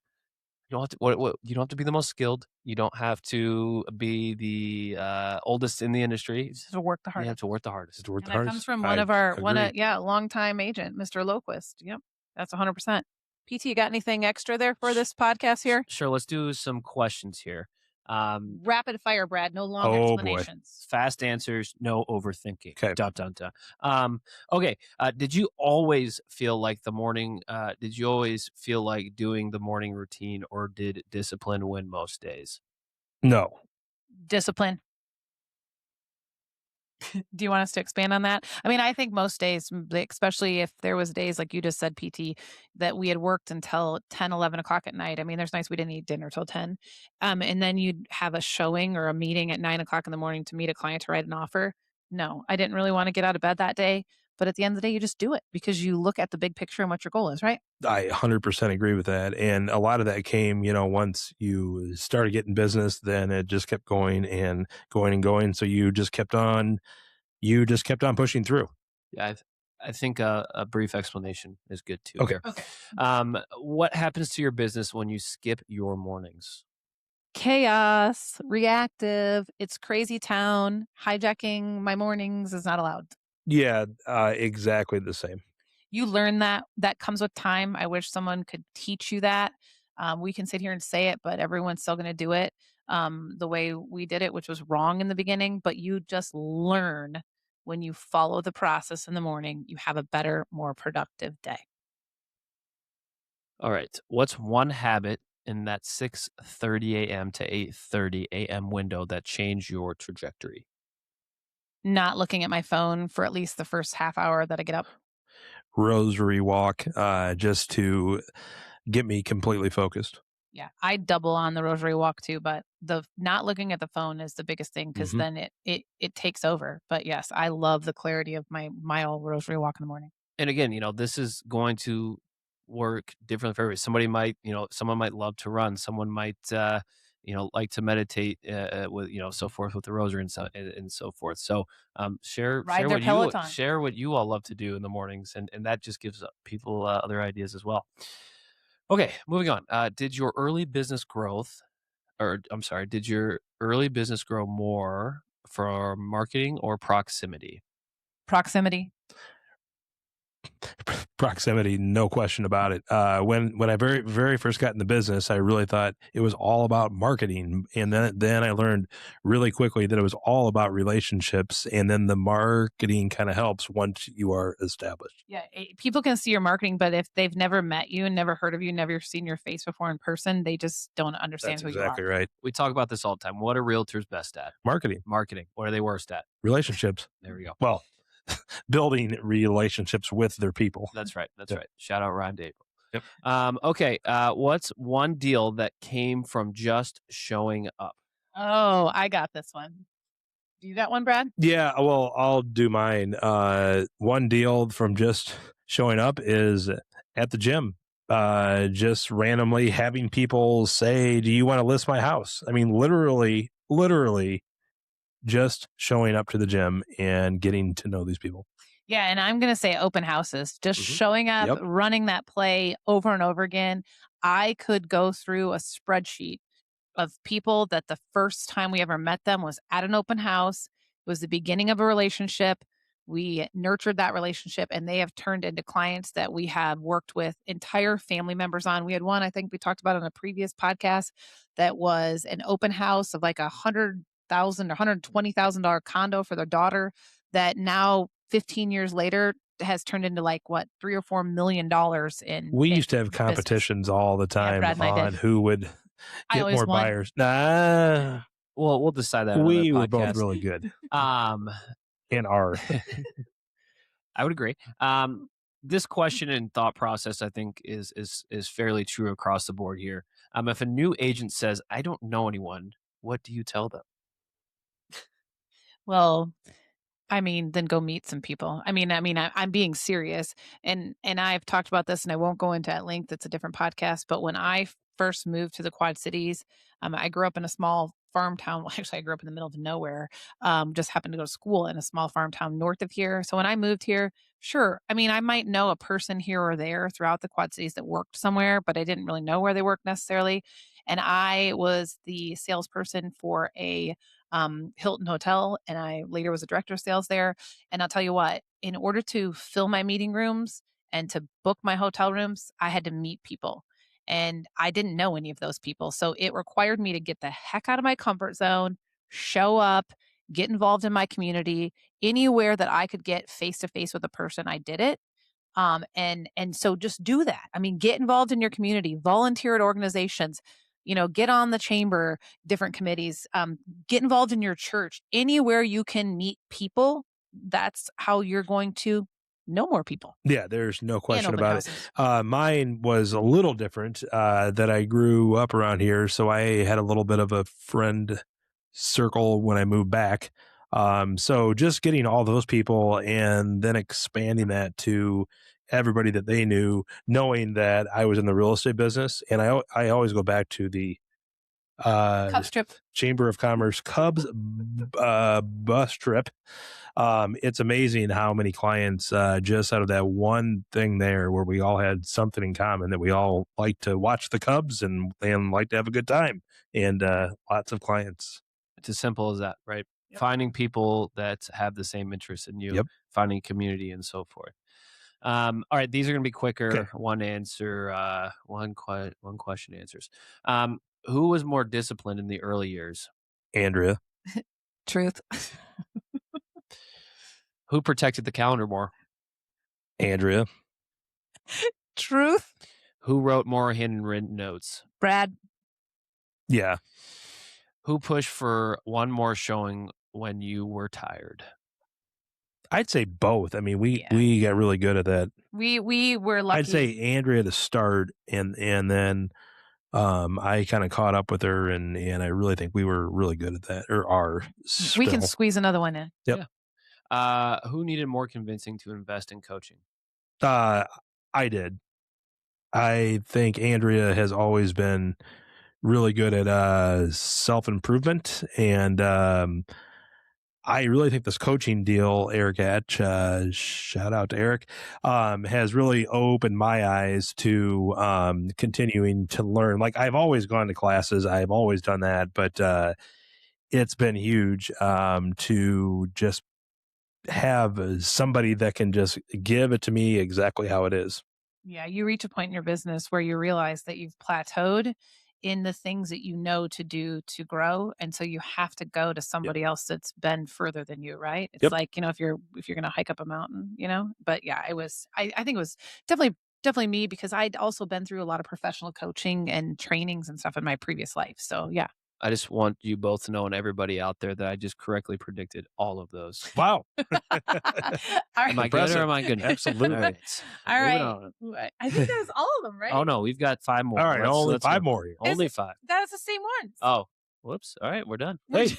you don't have to you don't have to be the most skilled. You don't have to be the oldest in the industry. Just to work the You have hardest. to work the hardest. Just work And the that comes hardest. from I agree. longtime agent, Mr. Loquist. Yep. That's 100%. PT, you got anything extra there for this podcast here? Sure, let's do some questions here. Rapid fire, Brad. No long Oh, boy. explanations. Fast answers, no overthinking. Okay. Dun, dun, dun. Okay. Did you always feel like did you always feel like doing the morning routine, or did discipline win most days? No. Discipline. Do you want us to expand on that? I mean, I think most days, especially if there was days like you just said, PT, that we had worked until 10, 11 o'clock at night. I mean, there's nights we didn't eat dinner till 10. And then you'd have a showing or a meeting at 9 o'clock in the morning to meet a client to write an offer. No, I didn't really want to get out of bed that day. But at the end of the day, you just do it because you look at the big picture and what your goal is, right? I 100% agree with that. And a lot of that came, once you started getting business, then it just kept going and going and going. So you just kept on pushing through. Yeah, I think a brief explanation is good too Okay. here. Okay. What happens to your business when you skip your mornings? Chaos, reactive. It's crazy town. Hijacking my mornings is not allowed. Yeah, exactly the same. You learn that comes with time. I wish someone could teach you that. We can sit here and say it, but everyone's still going to do it the way we did it, which was wrong in the beginning. But you just learn when you follow the process in the morning. You have a better, more productive day. All right. What's one habit in that 6:30 a.m. to 8:30 a.m. window that changed your trajectory? Not looking at my phone for at least the first half hour that I get up. Rosary walk, just to get me completely focused. Yeah, I double on the rosary walk too, but the not looking at the phone is the biggest thing because Mhm. then it takes over. But yes, I love the clarity of my mile rosary walk in the morning. And again, this is going to work differently for everybody. Someone might love to run. Someone might, like to meditate with, so forth with the rosary and so forth. So, Ride their Peloton. share what you all love to do in the mornings, and that just gives people other ideas as well. Okay, moving on. Did your early business grow more for marketing or proximity? Proximity. Proximity, no question about it. When I very very first got in the business, I really thought it was all about marketing, and then I learned really quickly that it was all about relationships, and then the marketing kind of helps once you are established. Yeah, people can see your marketing, but if they've never met you and never heard of you, never seen your face before in person, they just don't understand That's who you are. exactly right. We talk about this all the time. What are realtors best at? Marketing, Marketing. What are they worst at? relationships. There we go. Well, building relationships with their people. That's right. That's Yep. right. Shout out Ryan Dave. Yep. Okay. What's one deal that came from just showing up? Oh, I got this one. You got one, Brad? Yeah, well, I'll do mine. One deal from just showing up is at the gym. Just randomly having people say, "Do you want to list my house?" I mean, literally just showing up to the gym and getting to know these people. Yeah, and I'm gonna say open houses. Just Mhm. showing up, Yep. running that play over and over again. I could go through a spreadsheet of people that the first time we ever met them was at an open house. It was the beginning of a relationship. We nurtured that relationship and they have turned into clients that we have worked with entire family members on. We had one, I think we talked about on a previous podcast, that was an open house of like $100,000 or $120,000 condo for their daughter that now 15 years later has turned into like what, $3 or $4 million We in used to have business. competitions all the time Brad and I did. on who would I get always more won. buyers. Nah, We'll decide that on we another were both podcast. really good Um, and are. I would agree. This question and thought process, I think, is fairly true across the board here. If a new agent says, "I don't know anyone," what do you tell them? Well, I mean, then go meet some people. I'm being serious, and I've talked about this, and I won't go into at length. It's a different podcast. But when I first moved to the Quad Cities, I grew up in a small farm town. Well, actually, I grew up in the middle of nowhere. Just happened to go to school in a small farm town north of here. So when I moved here, sure, I mean, I might know a person here or there throughout the Quad Cities that worked somewhere, but I didn't really know where they worked necessarily. And I was the salesperson for a Hilton Hotel, and I later was a director of sales there. And I'll tell you what, in order to fill my meeting rooms and to book my hotel rooms, I had to meet people. And I didn't know any of those people. So it required me to get the heck out of my comfort zone, show up, get involved in my community. Anywhere that I could get face to face with a person, I did it. And so just do that. I mean, get involved in your community, volunteer at organizations, get on the chamber, different committees, get involved in your church, anywhere you can meet people. That's how you're going to know more people Yeah, there's no and question open about it. houses. Mine was a little different, that I grew up around here, so I had a little bit of a friend circle when I moved back. So just getting all those people and then expanding that to everybody that they knew, knowing that I was in the real estate business, and I always go back to the uh, Cup strip. Chamber of Commerce Cubs bus trip. It's amazing how many clients, just out of that one thing there where we all had something in common, that we all like to watch the Cubs and like to have a good time, and lots of clients. It's as simple as that, right? Yep. Finding people that have the same interests in you, Yep. finding community, and so forth. All right, these are going to be quicker. Okay. One answer, one question answers. Who was more disciplined in the early years? Andrea. Truth. Who protected the calendar more? Andrea. Truth. Who wrote more handwritten notes? Brad. Yeah. Who pushed for one more showing when you were tired? I'd say both. I mean, Yeah. we got really good at that. We were lucky. I'd say Andrea to start, and then I kind of caught up with her, and I really think we were really good at that, or are we can still. squeeze another one in. Yep. Who needed more convincing to invest in coaching? I did. I think Andrea has always been really good at self-improvement, and I really think this coaching deal Eric Hatch, shout out to Eric, has really opened my eyes to continuing to learn. Like, I've always gone to classes, I've always done that, but it's been huge to just have somebody that can just give it to me exactly how it is. Yeah, you reach a point in your business where you realize that you've plateaued in the things that you know to do to grow, and so you have to go to Yep. somebody else that's been further than you, right? It's Yep. like, if you're going to hike up a mountain, But yeah, I think it was definitely me, because I'd also been through a lot of professional coaching and trainings and stuff in my previous life. So, yeah. I just want you both to know, and everybody out there, that I just correctly predicted all of those. Wow. All Am I right. good or am I good? Absolutely. All right. All Moving right. on. I think that was all of them, right? Oh no, we've got 5 more. All right, only let's 5 go. more here. Only 5. That was the same ones. Oh, whoops. All right, we're done. Hey.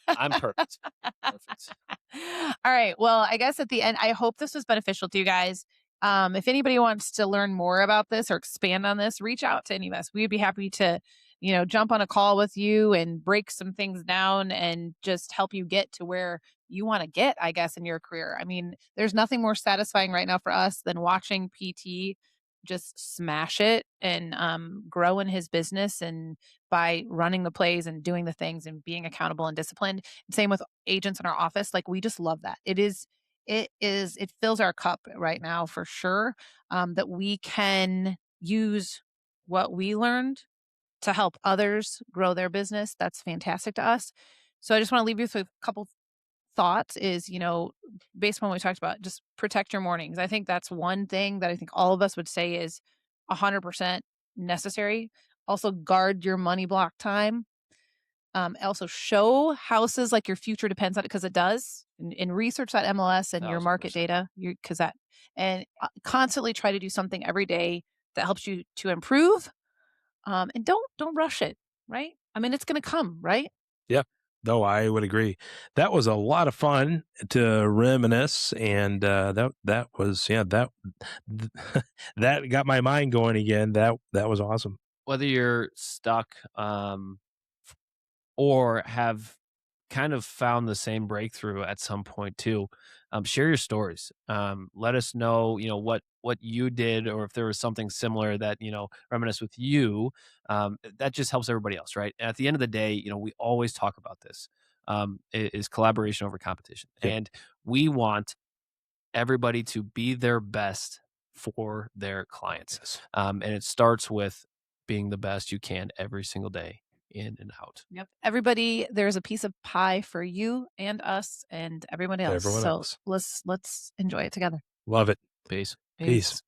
I'm perfect. Perfect. All right. Well, I guess at the end, I hope this was beneficial to you guys. If anybody wants to learn more about this or expand on this, reach out to any of us. We'd be happy to, jump on a call with you and break some things down and just help you get to where you want to get, I guess, in your career. I mean, there's nothing more satisfying right now for us than watching PT just smash it and grow in his business, and by running the plays and doing the things and being accountable and disciplined. Same with agents in our office. Like, we just love that. It fills our cup right now for sure, that we can use what we learned to help others grow their business. That's fantastic to us. So I just want to leave you with a couple thoughts is, based on what we talked about, just protect your mornings. I think that's one thing that I think all of us would say is 100% necessary. Also, guard your money block time. Also, show houses like your future depends on it, because it does. and research that MLS and your market 1000%. data, because that, and constantly try to do something every day that helps you to improve. And don't rush it, right? I mean, it's going to come, right? Yeah. No, I would agree. That was a lot of fun to reminisce, and that was that got my mind going again. That was awesome. Whether you're stuck, or have kind of found the same breakthrough at some point too, share your stories. Let us know, what you did, or if there was something similar that reminisce with you. That just helps everybody else, right? At the end of the day, we always talk about this. Is collaboration over competition, Yep. and we want everybody to be their best for their clients. Yes. And it starts with being the best you can every single day, in and out. Yep. Everybody, there's a piece of pie for you and us and everyone else. Everyone So else. let's enjoy it together. Love it. Peace. Peace. Peace.